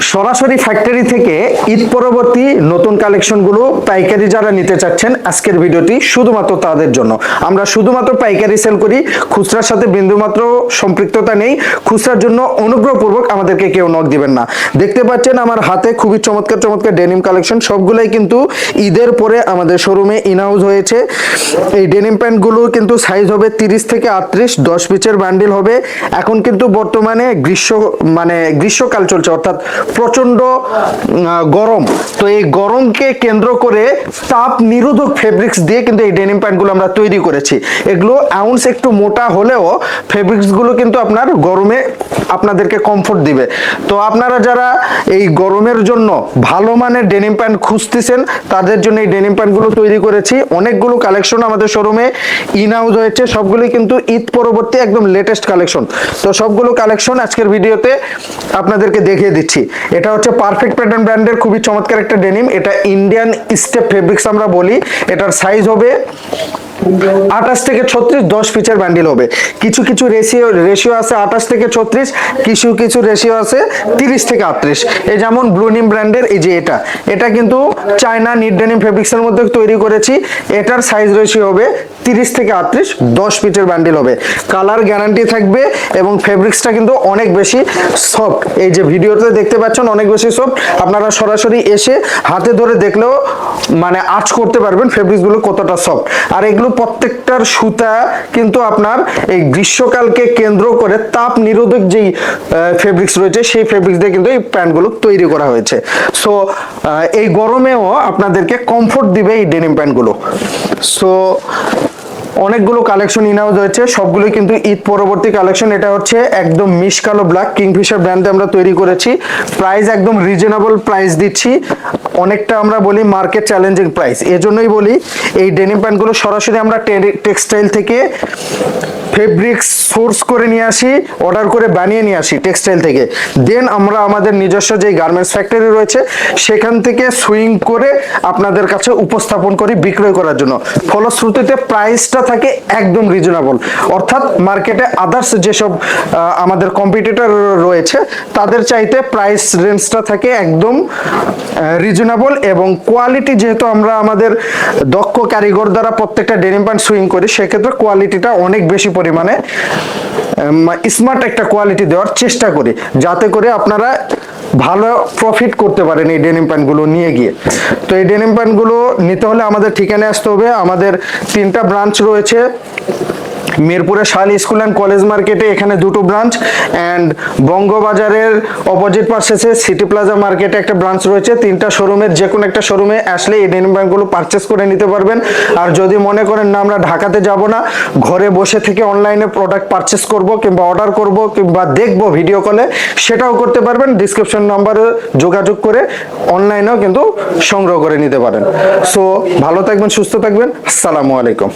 সরাসরি ফ্যাক্টরি থেকে ঈদ পরবর্তী নতুন কালেকশনগুলো পাইকারি যারা নিতে চাচ্ছেন, আজকের ভিডিওটি শুধুমাত্র তাদের জন্য। আমরা শুধুমাত্র পাইকারি সেল করি, খুচরার সাথে বিন্দুমাত্র সম্পৃক্ততা নেই। খুচরার জন্য অনুগ্রহপূর্বক আমাদেরকে কেউ নক দিবেন না। দেখতে পাচ্ছেন আমার হাতে খুবই চমৎকার চমৎকার ডেনিম কালেকশন, সবগুলাই কিন্তু ঈদের পরে আমাদের শোরুমে ইনহাউস হয়েছে। এই ডেনিম প্যান্টগুলো কিন্তু সাইজ হবে 30 থেকে 38, 10 পিসের বান্ডিল হবে। এখন কিন্তু বর্তমানে গ্রীষ্মকাল চলছে, অর্থাৎ প্রচন্ড গরম। তো এই গরমকে কেন্দ্র করে তাপ নিরোধক ফেব্রিক্স দিয়ে কিন্তু এই ডেনিম প্যান্টগুলো আমরা তৈরি করেছি। এগুলো আউন্স একটু মোটা হলেও ফেব্রিক্সগুলো কিন্তু আপনার গরমে আপনাদেরকে কমফোর্ট দিবে। তো আপনারা যারা এই গরমের জন্য ভালো মানের ডেনিম প্যান্ট খুঁজতেছেন, তাদের জন্য এই ডেনিম প্যান্টগুলো তৈরি করেছি। অনেকগুলো কালেকশন আমাদের শোরুমে ইনহাউস হয়েছে, সবগুলোই কিন্তু ঈদ পরবর্তী একদম লেটেস্ট কালেকশন। তো সবগুলো কালেকশন আজকের ভিডিওতে আপনাদেরকে দেখিয়ে দিচ্ছি। এটা হচ্ছে পারফেক্ট প্যাটার্ন ব্র্যান্ডের খুবই চমৎকার একটা ডেনিম। এটা ইন্ডিয়ান স্টেপ ফেব্রিক্স আমরা বলি। এটার সাইজ হবে 28 থেকে 36, 10 পিসের বান্ডিল হবে। কিছু কিছু রেশিও আছে 28 থেকে 36, কিছু রেশিও আছে 30 থেকে 38। এই যেমন ব্লুনিম ব্র্যান্ডের এই যে এটা কিন্তু চায়না নিট ডেনিম ফেব্রিক্সের মধ্যে তৈরি করেছি। এটার সাইজ রেশিও হবে 30 থেকে 38, 10 পিসের বান্ডিল হবে। কালার গ্যারান্টি থাকবে এবং ফেব্রিক্সটা কিন্তু অনেক বেশি সফট। এই যে ভিডিওতে দেখতে পাচ্ছেন অনেক বেশি সফট। আপনারা সরাসরি এসে হাতে ধরে দেখলেও আঁচ করতে পারবেন ফেব্রিক্সগুলো কতটা সফট। আর এগুলো প্রত্যেকটার সুতা কিন্তু আপনার এই গ্রীষ্মকালকে কেন্দ্র করে তাপ নিরোধক যেই ফেব্রিক্স রয়েছে, সেই ফেব্রিক্স দিয়ে কিন্তু এই প্যান্টগুলো তৈরি করা হয়েছে। সো এই গরমেও আপনাদেরকে কমফোর্ট দিবে এই ডেনিম প্যান্টগুলো। সো অনেকগুলো কালেকশন ইনহাউস হয়েছে, সবগুলোই কিন্তু ঈদ পরবর্তী কালেকশন। এটা হচ্ছে একদম মিশ কালো ব্ল্যাক, কিংফিশার ব্র্যান্ডে আমরা তৈরি করেছি। প্রাইস একদম রিজনেবল প্রাইস দিচ্ছি, অনেকটা আমরা বলি মার্কেট চ্যালেঞ্জিং প্রাইস। এজন্যই বলি এই ডেনিম প্যান্টগুলো সরাসরি আমরা টেক্সটাইল থেকে ফেব্রিক্স সোর্স করে নিয়ে আসি, অর্ডার করে বানিয়ে নিয়ে আসি টেক্সটাইল থেকে। দেন আমরা আমাদের নিজস্ব যে গার্মেন্টস ফ্যাক্টরি রয়েছে সেখান থেকে সুইং করে আপনাদের কাছে উপস্থাপন করি বিক্রয় করার জন্য। ফলশ্রুতিতে প্রাইসটা থাকে একদম রিজনেবল, অর্থাৎ মার্কেটে আদার্স যেসব আমাদের কম্পিটিটর রয়েছে তাদের চাইতে প্রাইস রেঞ্জটা থাকে একদম রিজনেবল। এবং কোয়ালিটি যেহেতু আমরা আমাদের দক্ষ কারিগর দ্বারা প্রত্যেকটা ডেনিম প্যান্ট সুইং করি, সেক্ষেত্রে কোয়ালিটিটা অনেক বেশি পরিমাণে স্মার্ট একটা কোয়ালিটি দেওয়ার চেষ্টা করি, যাতে করে আপনারা ভালো প্রফিট করতে পারেন এই ডেনিম প্যান্টগুলো নিয়ে গিয়ে। তো এই ডেনিম প্যান্টগুলো নিতে হলে আমাদের ঠিকানায় আসতে হবে। আমাদের 3টা ব্রাঞ্চ রয়েছে। মিরপুরে শালি স্কুল অ্যান্ড কলেজ মার্কেটে এখানে 2টো ব্রাঞ্চ, অ্যান্ড বঙ্গবাজারের অপোজিট পাশে সিটি প্লাজা মার্কেটে একটা ব্রাঞ্চ রয়েছে। 3টা শোরুমের যে কোনো একটা শোরুমে আসলে এই ডেনিম প্যান্টগুলো পারচেস করে নিতে পারবেন। আর যদি মনে করেন না আমরা ঢাকাতে যাব না, ঘরে বসে থেকে অনলাইনে প্রোডাক্ট পারচেস করব কিংবা অর্ডার করব কিংবা দেখব ভিডিও কলে, সেটাও করতে পারবেন। ডিসক্রিপশন নাম্বারে যোগাযোগ করে অনলাইনেও কিন্তু সংগ্রহ করে নিতে পারেন। সো ভালো থাকবেন, সুস্থ থাকবেন। আসসালামু আলাইকুম।